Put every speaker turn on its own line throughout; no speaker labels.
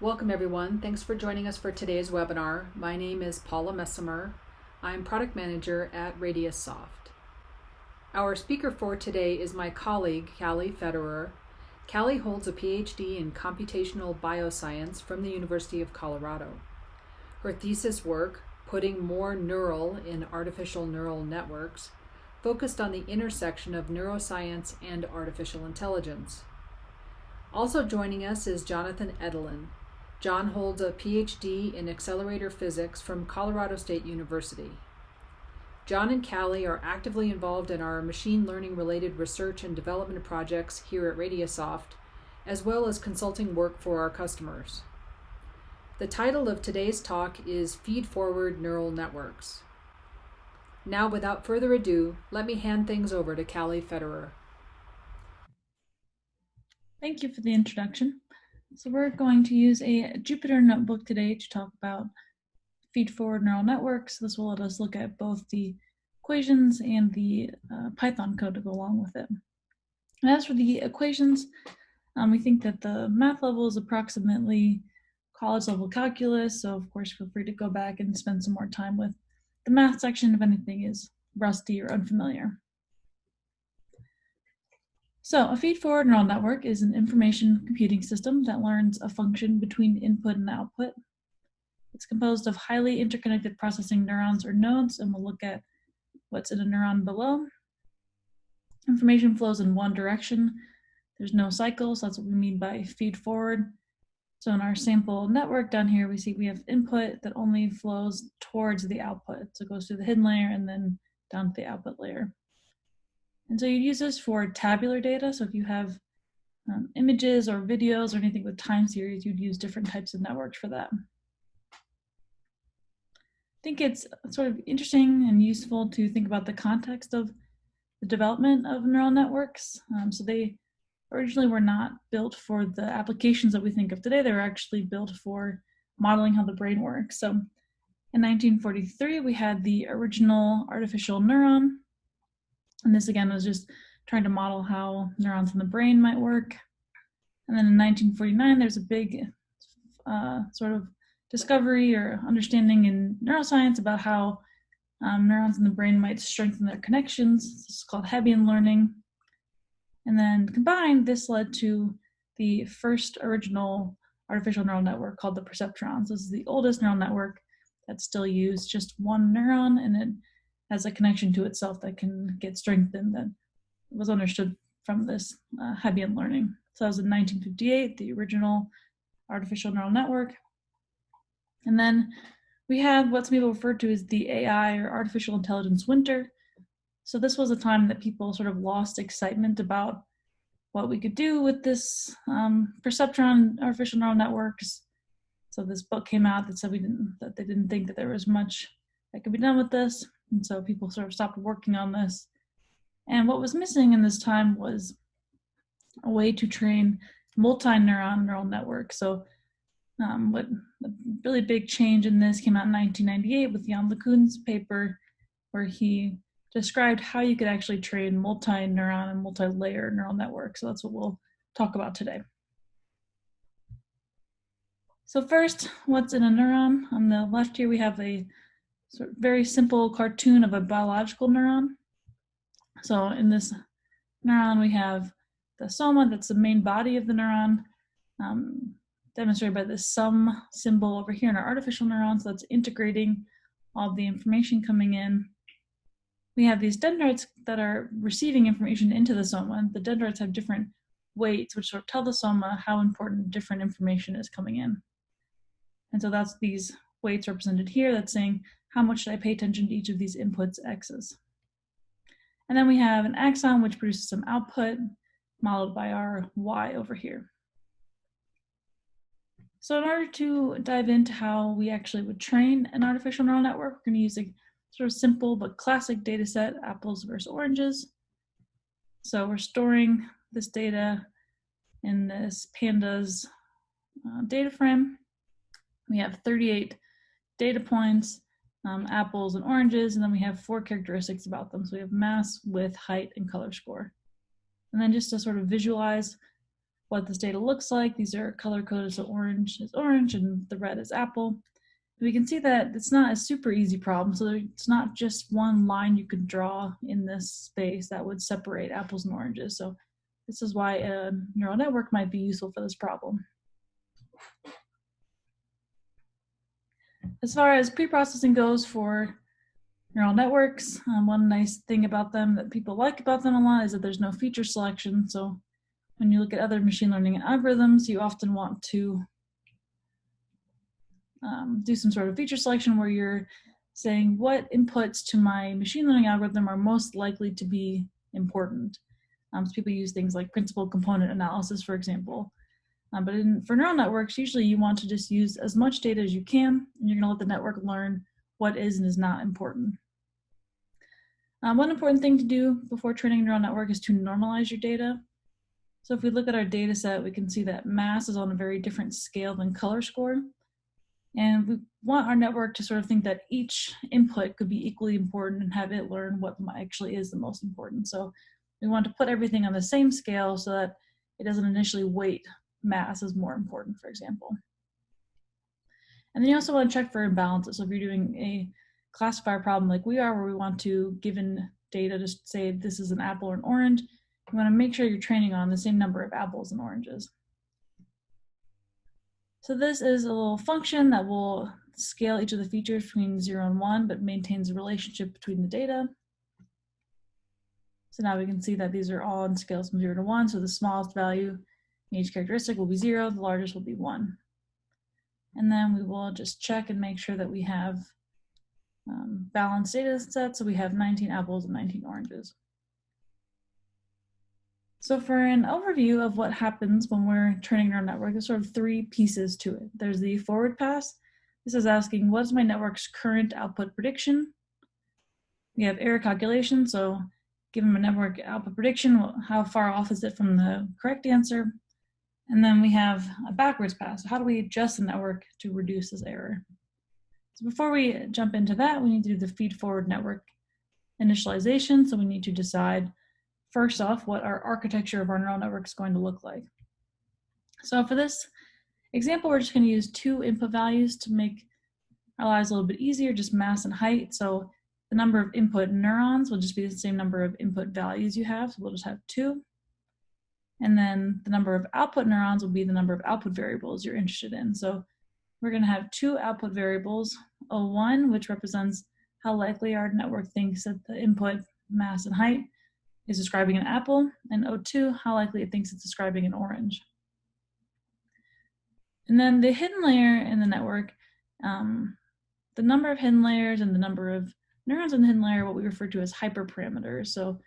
Welcome everyone. Thanks for joining us for today's webinar. My name is Paula Messimer. I'm product manager at RadiusSoft. Our speaker for today is my colleague, Callie Federer. Callie holds a PhD in computational bioscience from the University of Colorado. Her thesis work, Putting More Neural in Artificial Neural Networks, focused on the intersection of neuroscience and artificial intelligence. Also joining us is Jonathan Edelin. John holds a PhD in accelerator physics from Colorado State University. John and Callie are actively involved in our machine learning related research and development projects here at RadiusSoft, as well as consulting work for our customers. The title of today's talk is Feedforward Neural Networks. Now, without further ado, let me hand things over to Callie Federer.
Thank you for the introduction. So we're going to use a Jupyter notebook today to talk about feedforward neural networks. This will let us look at both the equations and the Python code to go along with it. And as for the equations, we think that the math level is approximately college level calculus. So of course, feel free to go back and spend some more time with the math section if anything is rusty or unfamiliar. So a feedforward neural network is an information computing system that learns a function between input and output. It's composed of highly interconnected processing neurons or nodes, and we'll look at what's in a neuron below. Information flows in one direction. There's no cycles. That's what we mean by feedforward. So in our sample network down here, we see we have input that only flows towards the output. So it goes through the hidden layer and then down to the output layer. And so you'd use this for tabular data. So if you have images or videos or anything with time series, you'd use different types of networks for that. I think it's sort of interesting and useful to think about the context of the development of neural networks. So they originally were not built for the applications that we think of today. They were actually built for modeling how the brain works. So in 1943, we had the original artificial neuron. And this again was just trying to model how neurons in the brain might work. And then in 1949, there's a big sort of discovery or understanding in neuroscience about how neurons in the brain might strengthen their connections. This is called Hebbian learning. And then combined, this led to the first original artificial neural network called the perceptrons. This is the oldest neural network that's still used, just one neuron, and it has a connection to itself that can get strengthened that was understood from this Hebbian learning. So that was in 1958, the original artificial neural network. And then we had what some people refer to as the AI or artificial intelligence winter. So this was a time that people sort of lost excitement about what we could do with this perceptron artificial neural networks. So this book came out that said that they didn't think that there was much that could be done with this. And so people sort of stopped working on this. And what was missing in this time was a way to train multi-neuron neural networks. So what the really big change in this came out in 1998 with Jan LeCun's paper, where he described how you could actually train multi-neuron and multi-layer neural networks. So that's what we'll talk about today. So first, what's in a neuron? On the left here, we have a sort of very simple cartoon of a biological neuron. So in this neuron, we have the soma, that's the main body of the neuron, demonstrated by this sum symbol over here in our artificial neurons. So that's integrating all the information coming in. We have these dendrites that are receiving information into the soma. The dendrites have different weights, which sort of tell the soma how important different information is coming in. And so that's these weights represented here. That's saying how much should I pay attention to each of these inputs, x's. And then we have an axon, which produces some output, modeled by our y over here. So in order to dive into how we actually would train an artificial neural network, we're going to use a sort of simple but classic data set, apples versus oranges. So we're storing this data in this pandas data frame. We have 38 data points, apples and oranges, and then we have 4 characteristics about them. So we have mass, width, height, and color score. And then just to sort of visualize what this data looks like. These are color coded, so orange is orange and the red is apple. We can see that it's not a super easy problem, so it's not just one line you could draw in this space that would separate apples and oranges. So this is why a neural network might be useful for this problem. As far as preprocessing goes for neural networks, one nice thing about them that people like about them a lot is that there's no feature selection. So when you look at other machine learning algorithms, you often want to do some sort of feature selection where you're saying what inputs to my machine learning algorithm are most likely to be important. So people use things like principal component analysis, for example. But for neural networks, usually you want to just use as much data as you can, and you're going to let the network learn what is and is not important. One important thing to do before training a neural network is to normalize your data. So if we look at our data set, we can see that mass is on a very different scale than color score. And we want our network to sort of think that each input could be equally important and have it learn what actually is the most important. So we want to put everything on the same scale so that it doesn't initially weight mass as more important, for example. And then you also want to check for imbalances. So if you're doing a classifier problem like we are, where we want to, given data, just say this is an apple or an orange, you want to make sure you're training on the same number of apples and oranges. So this is a little function that will scale each of the features between 0 and 1, but maintains a relationship between the data. So now we can see that these are all in scales from 0 to 1. So the smallest value in each characteristic will be 0, the largest will be 1. And then we will just check and make sure that we have balanced data sets. So we have 19 apples and 19 oranges. So for an overview of what happens when we're training a neural network, there's sort of 3 pieces to it. There's the forward pass. This is asking, what is my network's current output prediction? We have error calculation. So given my network output prediction, how far off is it from the correct answer? And then we have a backwards pass. So how do we adjust the network to reduce this error? So before we jump into that, we need to do the feed-forward network initialization. So we need to decide, first off, what our architecture of our neural network is going to look like. So for this example, we're just going to use 2 input values to make our lives a little bit easier, just mass and height. So the number of input neurons will just be the same number of input values you have. So we'll just have 2. And then the number of output neurons will be the number of output variables you're interested in. So we're going to have 2 output variables, O1, which represents how likely our network thinks that the input mass and height is describing an apple, and O2, how likely it thinks it's describing an orange. And then the hidden layer in the network, the number of hidden layers and the number of neurons in the hidden layer are what we refer to as hyperparameters. So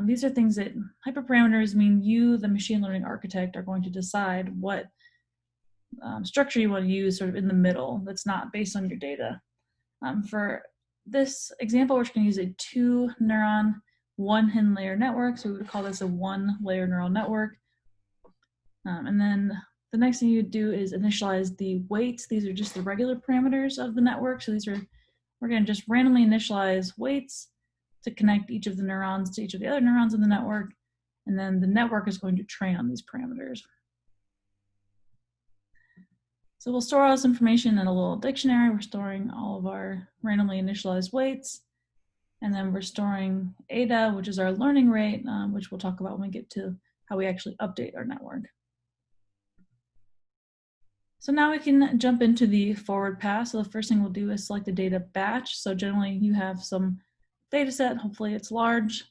these are things that hyperparameters mean you, the machine learning architect, are going to decide what structure you want to use sort of in the middle that's not based on your data. For this example, we're just going to use a 2-neuron, 1 hidden layer network. So we would call this a 1-layer neural network. And then the next thing you would do is initialize the weights. These are just the regular parameters of the network. So we're going to just randomly initialize weights to connect each of the neurons to each of the other neurons in the network. And then the network is going to train on these parameters. So we'll store all this information in a little dictionary. We're storing all of our randomly initialized weights. And then we're storing eta, which is our learning rate, which we'll talk about when we get to how we actually update our network. So now we can jump into the forward pass. So the first thing we'll do is select a data batch. So generally you have some data set, hopefully it's large.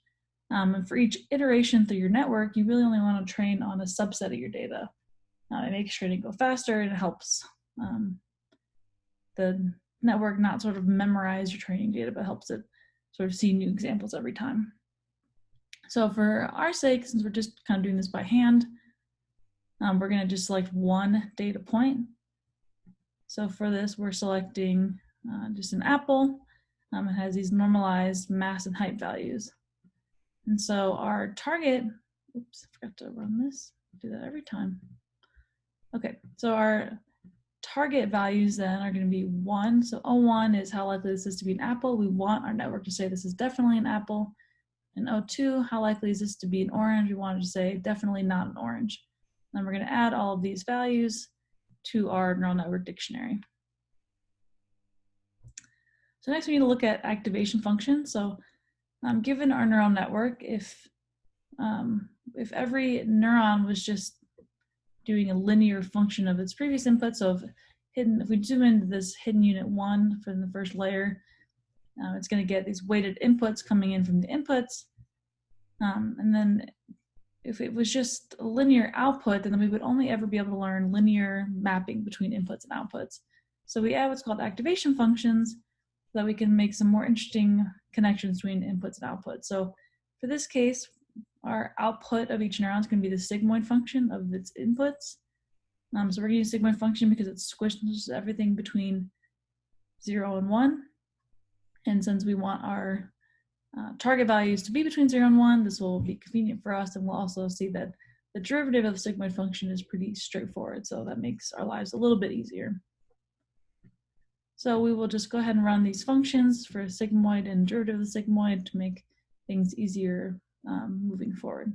And for each iteration through your network, you really only want to train on a subset of your data. It makes training go faster, and it helps the network not sort of memorize your training data, but helps it sort of see new examples every time. So for our sake, since we're just kind of doing this by hand, we're going to just select 1 data point. So for this, we're selecting just an apple. It has these normalized mass and height values. And so our target, oops, I forgot to run this, do that every time. Okay, so our target values then are going to be 1. So O1 is how likely this is to be an apple. We want our network to say this is definitely an apple. And 0.02, how likely is this to be an orange? We wanted to say definitely not an orange. Then we're going to add all of these values to our neural network dictionary. So next we need to look at activation functions. So given our neural network, if every neuron was just doing a linear function of its previous input, so if we zoom into this hidden unit 1 from the first layer, it's going to get these weighted inputs coming in from the inputs. And then if it was just a linear output, then we would only ever be able to learn linear mapping between inputs and outputs. So we add what's called activation functions so that we can make some more interesting connections between inputs and outputs. So for this case, our output of each neuron is going to be the sigmoid function of its inputs. So we're going to use sigmoid function because it squishes everything between 0 and 1. And since we want our target values to be between 0 and 1, this will be convenient for us, and we'll also see that the derivative of the sigmoid function is pretty straightforward, so that makes our lives a little bit easier. So we will just go ahead and run these functions for sigmoid and derivative of the sigmoid to make things easier moving forward.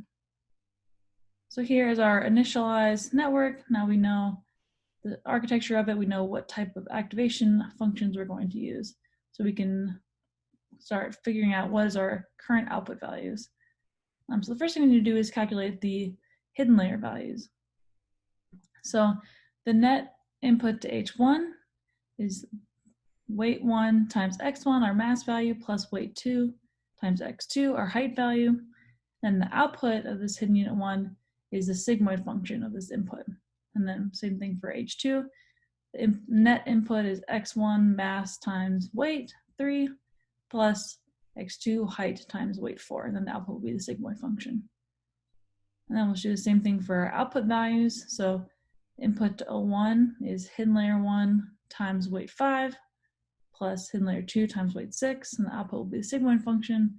So here is our initialized network. Now we know the architecture of it, we know what type of activation functions we're going to use. So we can start figuring out what is our current output values. So the first thing we need to do is calculate the hidden layer values. So the net input to H1 is weight 1 times x1, our mass value, plus weight 2 times x2, our height value. And the output of this hidden unit 1 is the sigmoid function of this input. And then same thing for H2. The net input is x1 mass times weight 3 plus x2 height times weight 4, and then the output will be the sigmoid function. And then we'll do the same thing for our output values. So input to O1 is hidden layer 1 times weight 5 plus hidden layer 2 times weight 6, and the output will be the sigmoid function,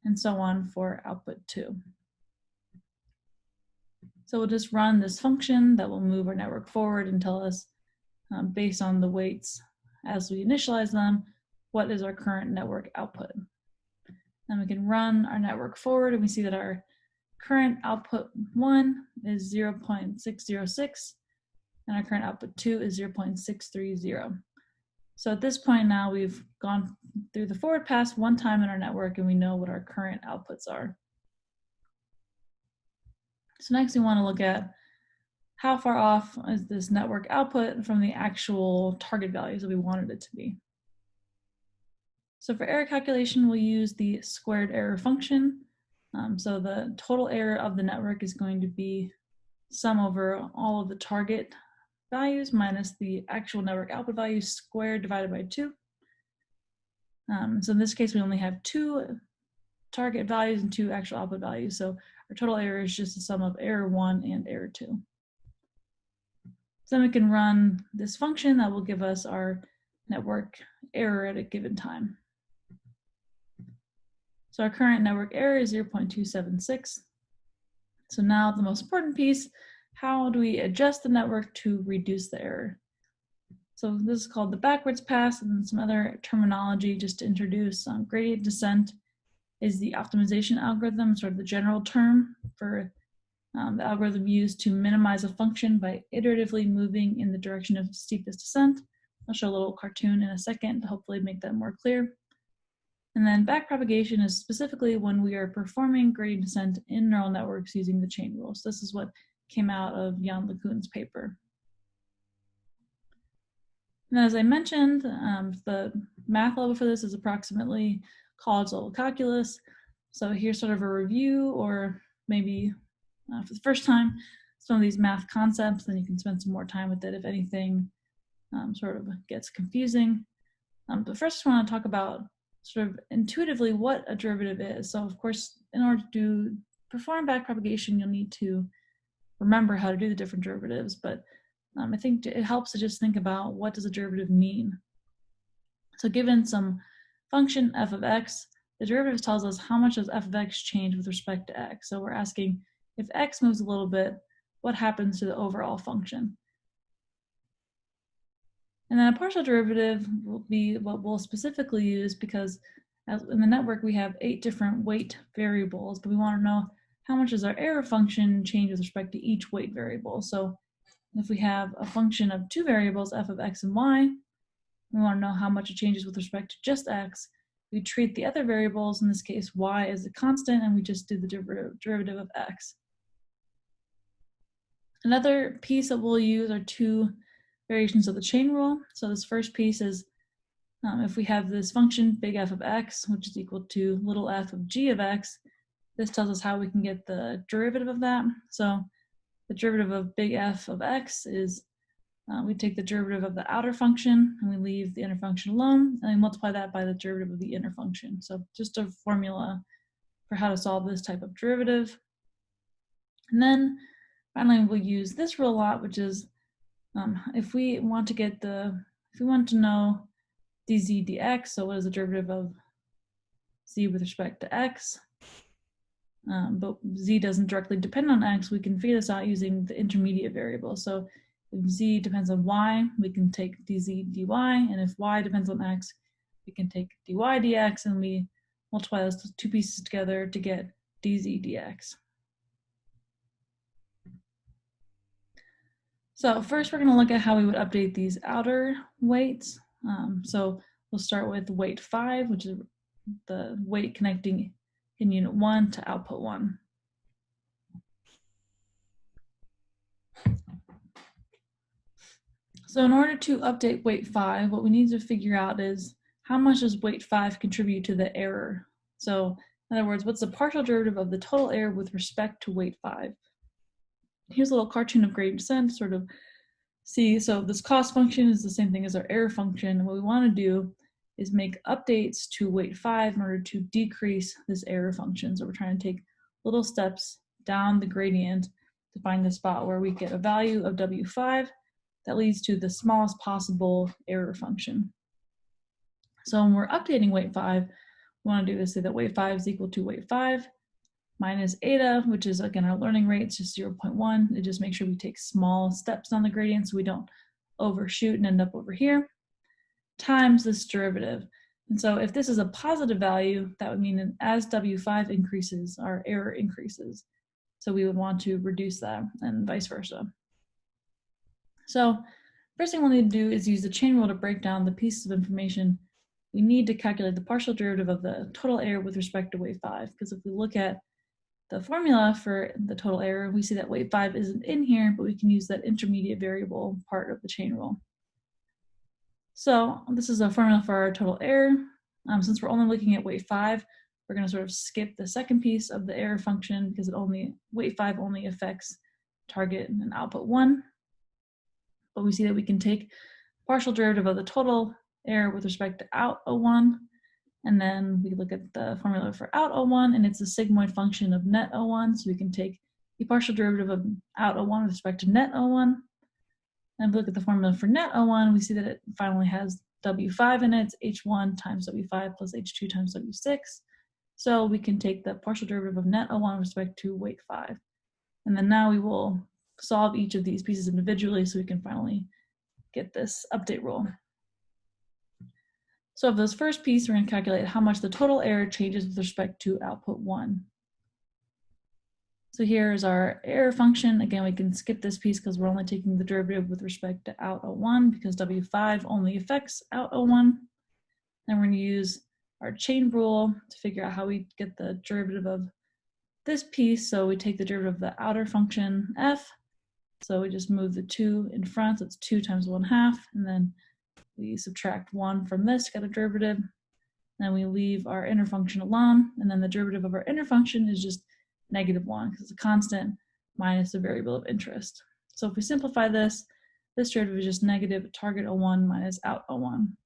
and so on for output 2. So we'll just run this function that will move our network forward and tell us, based on the weights as we initialize them, what is our current network output. Then we can run our network forward, and we see that our current output 1 is 0.606, and our current output 2 is 0.630. So at this point now, we've gone through the forward pass one time in our network, and we know what our current outputs are. So next we want to look at how far off is this network output from the actual target values that we wanted it to be. So for error calculation, we'll use the squared error function. So the total error of the network is going to be sum over all of the target values minus the actual network output values squared divided by 2. So in this case, we only have 2 target values and 2 actual output values. So our total error is just the sum of error 1 and error 2. So then we can run this function that will give us our network error at a given time. So our current network error is 0.276. So now the most important piece, how do we adjust the network to reduce the error? So this is called the backwards pass, and then some other terminology just to introduce. Gradient descent is the optimization algorithm, sort of the general term for the algorithm used to minimize a function by iteratively moving in the direction of steepest descent. I'll show a little cartoon in a second to hopefully make that more clear. And then backpropagation is specifically when we are performing gradient descent in neural networks using the chain rule. So this is what came out of Jan LeCun's paper. And as I mentioned, the math level for this is approximately college level calculus. So here's sort of a review, or maybe for the first time, some of these math concepts, then you can spend some more time with it if anything sort of gets confusing. But first I want to talk about sort of intuitively what a derivative is. So of course, in order to perform backpropagation, you'll need to remember how to do the different derivatives, but I think it helps to just think about what does a derivative mean. So given some function f of x, the derivative tells us how much does f of x change with respect to x. So we're asking if x moves a little bit, what happens to the overall function? And then a partial derivative will be what we'll specifically use because in the network we have 8 different weight variables, but we want to know how much does our error function change with respect to each weight variable? So if we have a function of two variables, f of x and y, we want to know how much it changes with respect to just x. We treat the other variables, in this case y, as a constant, and we just do the derivative of x. Another piece that we'll use are two variations of the chain rule. So this first piece is if we have this function big F of x, which is equal to little f of g of x, this tells us how we can get the derivative of that. So the derivative of big F of x is we take the derivative of the outer function and we leave the inner function alone, and we multiply that by the derivative of the inner function. So just a formula for how to solve this type of derivative. And then finally we'll use this rule a lot, which is if we want to know dz dx, so what is the derivative of z with respect to x, but z doesn't directly depend on x, we can figure this out using the intermediate variable. So if z depends on y, we can take dz dy, and if y depends on x, we can take dy dx, and we multiply those two pieces together to get dz dx. So first we're going to look at how we would update these outer weights. So we'll start with weight 5, which is the weight connecting in unit 1 to output 1. So in order to update weight 5, what we need to figure out is how much does weight 5 contribute to the error? So in other words, what's the partial derivative of the total error with respect to weight 5? Here's a little cartoon of gradient descent, sort of see, so this cost function is the same thing as our error function. And what we want to do is make updates to weight 5 in order to decrease this error function. So we're trying to take little steps down the gradient to find the spot where we get a value of W5 that leads to the smallest possible error function. So when we're updating weight 5, we want to do is say that weight 5 is equal to weight 5 minus eta, which is again our learning rate, it's just 0.1. It just makes sure we take small steps down the gradient so we don't overshoot and end up over here, times this derivative. And so if this is a positive value, that would mean that as W5 increases, our error increases. So we would want to reduce that and vice versa. So first thing we'll need to do is use the chain rule to break down the pieces of information we need to calculate the partial derivative of the total error with respect to weight 5. Because if we look at the formula for the total error, we see that weight 5 isn't in here, but we can use that intermediate variable part of the chain rule. So this is a formula for our total error. Since we're only looking at weight 5, we're going to sort of skip the second piece of the error function because weight 5 only affects target and output 1. But we see that we can take partial derivative of the total error with respect to out O1, and then we look at the formula for out O1, and it's a sigmoid function of net O1, so we can take the partial derivative of out O1 with respect to net O1. And if we look at the formula for net O1, we see that it finally has W5 in it. It's H1 times W5 plus H2 times W6. So we can take the partial derivative of net O1 with respect to weight 5. And then now we will solve each of these pieces individually so we can finally get this update rule. So of this first piece, we're going to calculate how much the total error changes with respect to output 1. So here's our error function. Again, we can skip this piece because we're only taking the derivative with respect to out O1 because W5 only affects out O1. Then we're going to use our chain rule to figure out how we get the derivative of this piece. So we take the derivative of the outer function f. So we just move the 2 in front. So it's 2 times 1/2. And then we subtract 1 from this to get a derivative. Then we leave our inner function alone. And then the derivative of our inner function is just -1 because it's a constant minus the variable of interest. So if we simplify this, this derivative is just negative target O1 minus out O1.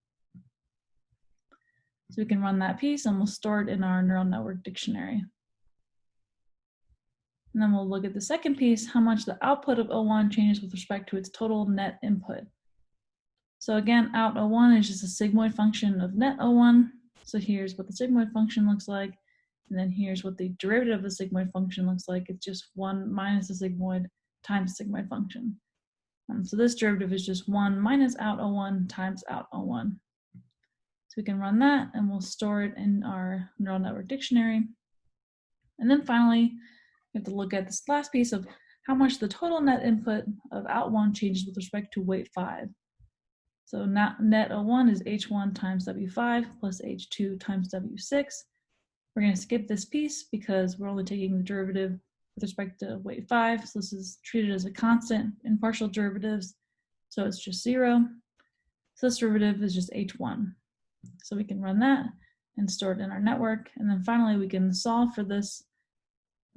So we can run that piece and we'll store it in our neural network dictionary. And then we'll look at the second piece, how much the output of O1 changes with respect to its total net input. So again, out O1 is just a sigmoid function of net O1. So here's what the sigmoid function looks like. And then here's what the derivative of the sigmoid function looks like. It's just 1 minus the sigmoid times the sigmoid function. So this derivative is just 1 minus out O1 times out O1. So we can run that and we'll store it in our neural network dictionary. And then finally, we have to look at this last piece of how much the total net input of out1 changes with respect to weight 5. So net O1 is H1 times W5 plus H2 times W6. We're going to skip this piece because we're only taking the derivative with respect to weight 5. So this is treated as a constant in partial derivatives. So it's just 0. So this derivative is just H1. So we can run that and store it in our network. And then finally, we can solve for this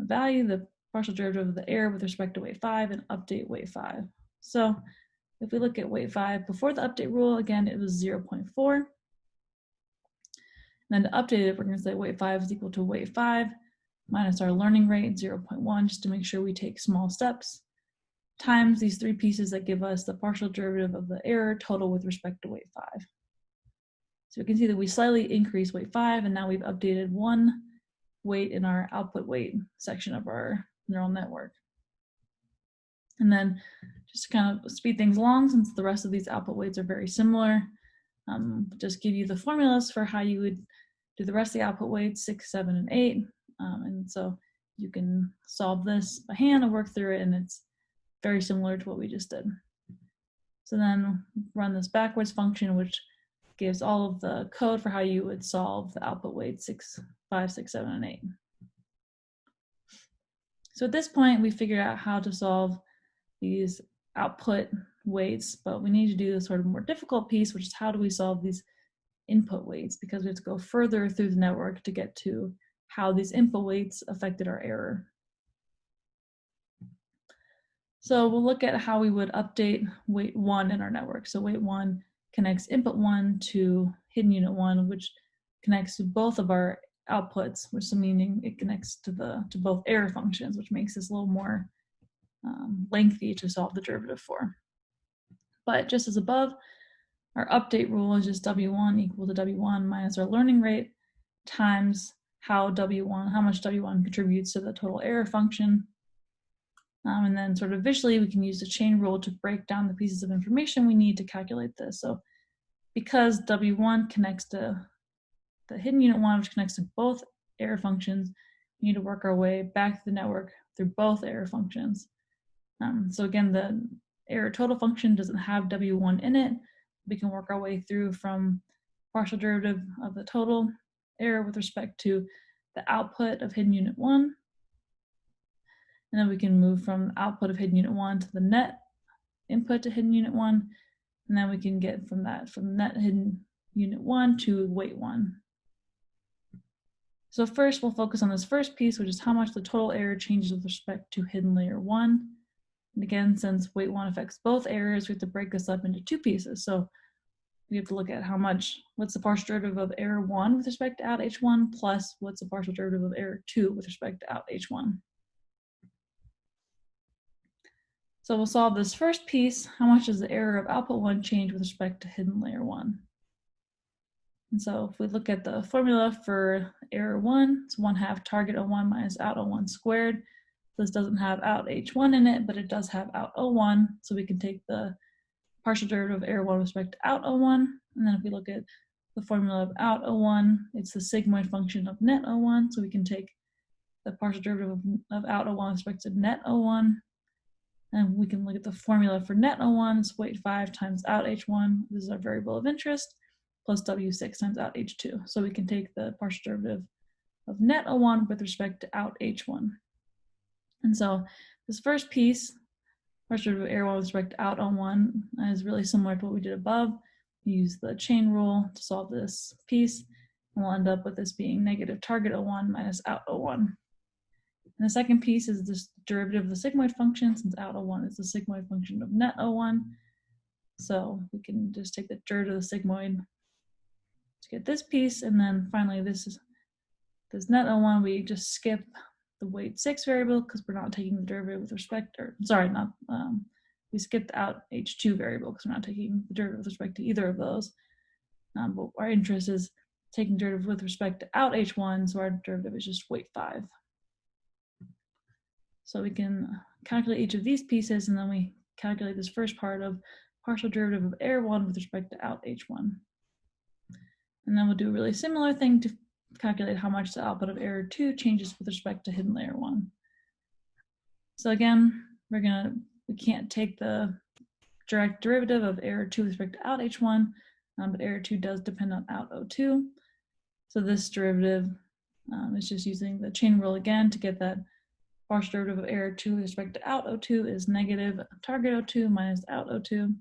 value, the partial derivative of the error with respect to weight 5, and update weight 5. So if we look at weight 5 before the update rule, again, it was 0.4. And then to update it, we're going to say weight 5 is equal to weight 5 minus our learning rate, 0.1, just to make sure we take small steps, times these 3 pieces that give us the partial derivative of the error total with respect to weight 5. So we can see that we slightly increased weight 5, and now we've updated 1 weight in our output weight section of our neural network. And then just to kind of speed things along, since the rest of these output weights are very similar, just give you the formulas for how you would do the rest of the output weights, 6, 7, and 8. And so you can solve this by hand and work through it, and it's very similar to what we just did. So then run this backwards function, which gives all of the code for how you would solve the output weight 6, 5, 6, 7, and 8. So at this point, we figured out how to solve these output weights, but we need to do the sort of more difficult piece, which is how do we solve these input weights, because we have to go further through the network to get to how these input weights affected our error. So we'll look at how we would update weight 1 in our network. So weight 1 connects input 1 to hidden unit 1, which connects to both of our outputs, which is meaning it connects to both error functions, which makes this a little more lengthy to solve the derivative for. But just as above, our update rule is just W1 equal to W1 minus our learning rate times how much W1 contributes to the total error function. And then sort of visually, we can use the chain rule to break down the pieces of information we need to calculate this. So because W1 connects to the hidden unit 1, which connects to both error functions, we need to work our way back to the network through both error functions. So again, the error total function doesn't have W1 in it. We can work our way through from partial derivative of the total error with respect to the output of hidden unit 1. And then we can move from output of hidden unit 1 to the net input to hidden unit 1. And then we can get from net hidden unit 1 to weight 1. So first, we'll focus on this first piece, which is how much the total error changes with respect to hidden layer 1. And again, since weight 1 affects both errors, we have to break this up into 2 pieces. So we have to look at what's the partial derivative of error 1 with respect to out H1 plus what's the partial derivative of error 2 with respect to out H1. So we'll solve this first piece. How much does the error of output 1 change with respect to hidden layer 1? And so if we look at the formula for error 1, it's 1/2 target O1 minus out O1 squared. This doesn't have out H1 in it, but it does have out O1. So we can take the partial derivative of error 1 with respect to out O1. And then if we look at the formula of out O1, it's the sigmoid function of net O1. So we can take the partial derivative of out O1 with respect to net O1. And we can look at the formula for net O1, it's weight 5 times out H1. This is our variable of interest, plus W6 times out H2. So we can take the partial derivative of net O1 with respect to out H1. And so this first piece, partial derivative of error 1 with respect to out O1, is really similar to what we did above. We use the chain rule to solve this piece, and we'll end up with this being negative target O1 minus out O1. And the second piece is this derivative of the sigmoid function, since out O1 is the sigmoid function of net O1. So we can just take the derivative of the sigmoid to get this piece, and then finally this net O1, we just skip the weight 6 variable because we're not taking the derivative with respect, we skip the out H2 variable because we're not taking the derivative with respect to either of those. But our interest is taking derivative with respect to out H1, so our derivative is just weight 5. So we can calculate each of these pieces, and then we calculate this first part of partial derivative of error 1 with respect to out H1. And then we'll do a really similar thing to calculate how much the output of error 2 changes with respect to hidden layer 1. So again, we can't take the direct derivative of error 2 with respect to out h1, but error 2 does depend on out o2. So this derivative is just using the chain rule again to get that partial derivative of error 2 with respect to out o2 is negative target o2 minus out o2.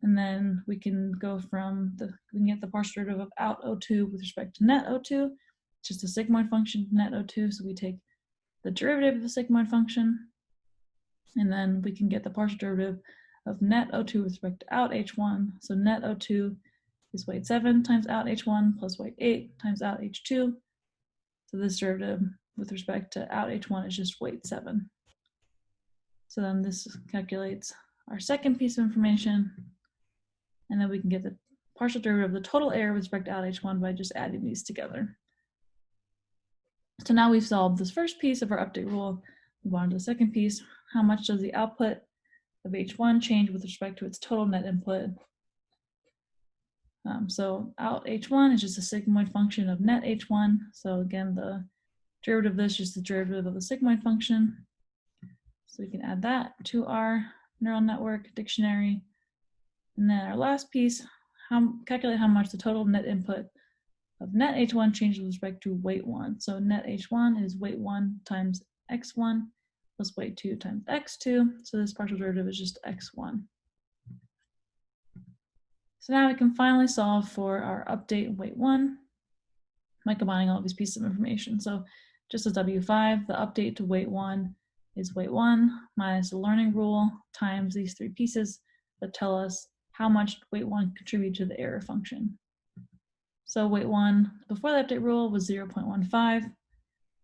And then we can go from we can get the partial derivative of out o2 with respect to net o2, just a sigmoid function net o2. So we take the derivative of the sigmoid function, and then we can get the partial derivative of net O2 with respect to out H1. So net O2 is weight 7 times out H1 plus weight 8 times out H2. So this derivative with respect to out H1 is just weight 7. So then this calculates our second piece of information, and then we can get the partial derivative of the total error with respect to out H1 by just adding these together. So now we've solved this first piece of our update rule. Move on to the second piece. How much does the output of H1 change with respect to its total net input? So out H1 is just a sigmoid function of net H1. So again, the derivative of this is just the derivative of the sigmoid function. So we can add that to our neural network dictionary. And then our last piece, calculate how much the total net input of net H1 changes with respect to weight 1. So net H1 is weight 1 times x1 plus weight 2 times x2. So this partial derivative is just x1. So now we can finally solve for our update weight 1 by combining all of these pieces of information. So just as W5, the update to weight 1 is weight 1 minus the learning rule times these three pieces that tell us how much weight 1 contributes to the error function. So weight 1 before the update rule was 0.15,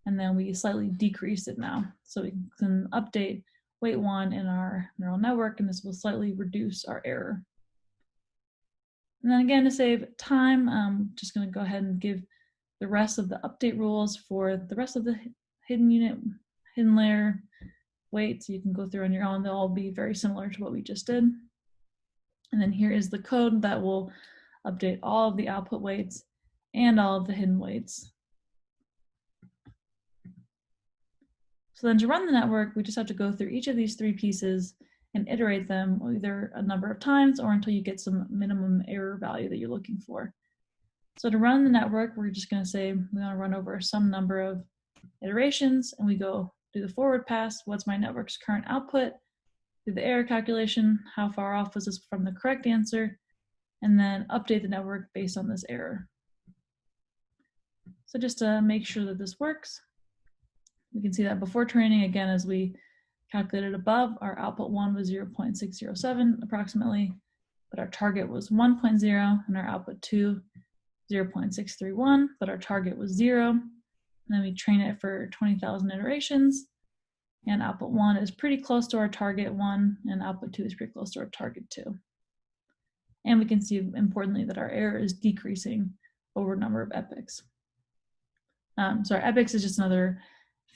and then we slightly decreased it now. So we can update weight 1 in our neural network, and this will slightly reduce our error. And then again, to save time, I'm just going to go ahead and give the rest of the update rules for the rest of the hidden layer weight, so you can go through on your own. They'll all be very similar to what we just did. And then here is the code that will update all of the output weights and all of the hidden weights. So then to run the network, we just have to go through each of these three pieces and iterate them either a number of times or until you get some minimum error value that you're looking for. So to run the network, we're just going to say we want to run over some number of iterations, and we go do the forward pass. What's my network's current output? Do the error calculation. How far off was this from the correct answer? And then update the network based on this error. So just to make sure that this works, we can see that before training, again, as we calculated above, our output 1 was 0.607 approximately, but our target was 1.0, and our output 2, 0.631, but our target was 0. And then we train it for 20,000 iterations, and output 1 is pretty close to our target 1, and output 2 is pretty close to our target 2. And we can see, importantly, that our error is decreasing over a number of epochs. Sorry, epochs is just another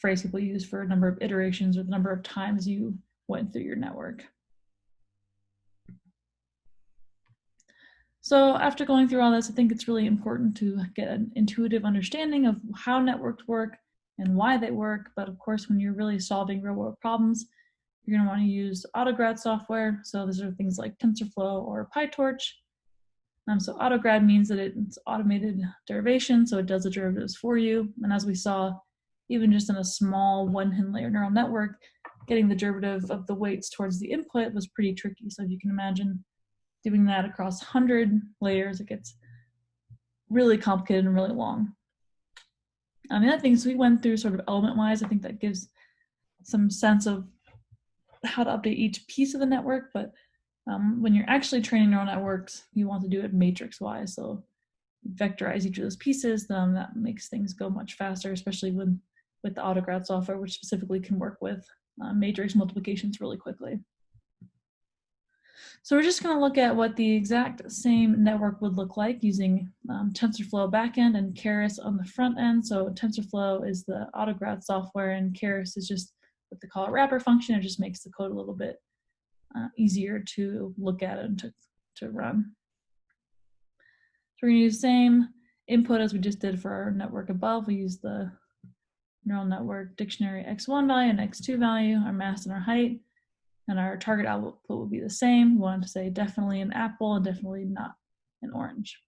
phrase people use for a number of iterations or the number of times you went through your network. So after going through all this, I think it's really important to get an intuitive understanding of how networks work and why they work. But of course, when you're really solving real world problems, you're going to want to use autograd software. So these are things like TensorFlow or PyTorch. So autograd means that it's automated derivation, so it does the derivatives for you. And as we saw, even just in a small one hidden layer neural network, getting the derivative of the weights towards the input was pretty tricky. So if you can imagine doing that across 100 layers, it gets really complicated and really long. The other things we went through sort of element-wise, I think that gives some sense of how to update each piece of the network, but when you're actually training neural networks, you want to do it matrix-wise. So vectorize each of those pieces, that makes things go much faster, especially with the autograd software, which specifically can work with matrix multiplications really quickly. So we're just going to look at what the exact same network would look like using TensorFlow backend and Keras on the front end. So TensorFlow is the autograd software, and Keras is just what they call a wrapper function. It just makes the code a little bit easier to look at and to run. So we're going to use the same input as we just did for our network above. We use the neural network dictionary x1 value and x2 value, our mass and our height, and our target output will be the same. We want to say definitely an apple and definitely not an orange.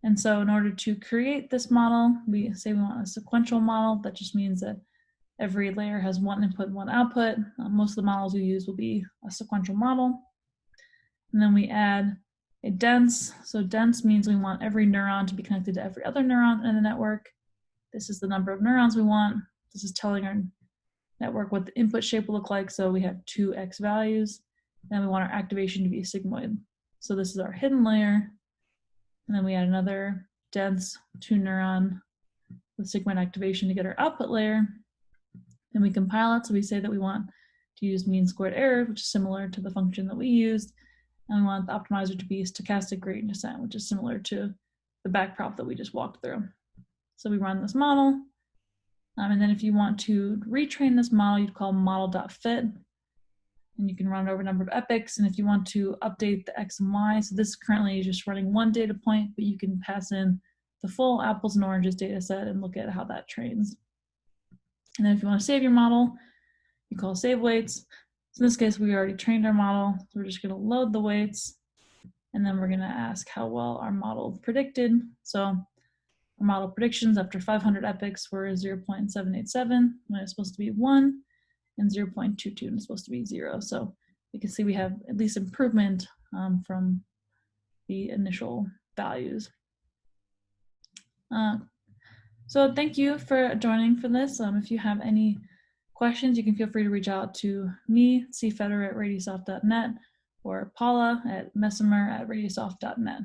And so in order to create this model, we say we want a sequential model. That just means that every layer has one input and one output. Most of the models we use will be a sequential model. And then we add a dense. So dense means we want every neuron to be connected to every other neuron in the network. This is the number of neurons we want. This is telling our network what the input shape will look like. So we have 2x values. And we want our activation to be sigmoid. So this is our hidden layer. And then we add another dense 2 neuron with sigmoid activation to get our output layer. Then we compile it. So we say that we want to use mean squared error, which is similar to the function that we used. And we want the optimizer to be stochastic gradient descent, which is similar to the backprop that we just walked through. So we run this model. And then if you want to retrain this model, you'd call model.fit. And you can run it over a number of epochs. And if you want to update the X and Y, so this currently is just running one data point, but you can pass in the full apples and oranges data set and look at how that trains. And then if you want to save your model, you call save weights. So in this case, we already trained our model. So we're just going to load the weights. And then we're going to ask how well our model predicted. So our model predictions after 500 epochs were 0.787 when it's supposed to be 1. And 0.22 and it's supposed to be 0. So you can see we have at least improvement from the initial values. So thank you for joining for this. If you have any questions, you can feel free to reach out to me, cfeder@radiosoft.net, or Paula at messimer@radiosoft.net.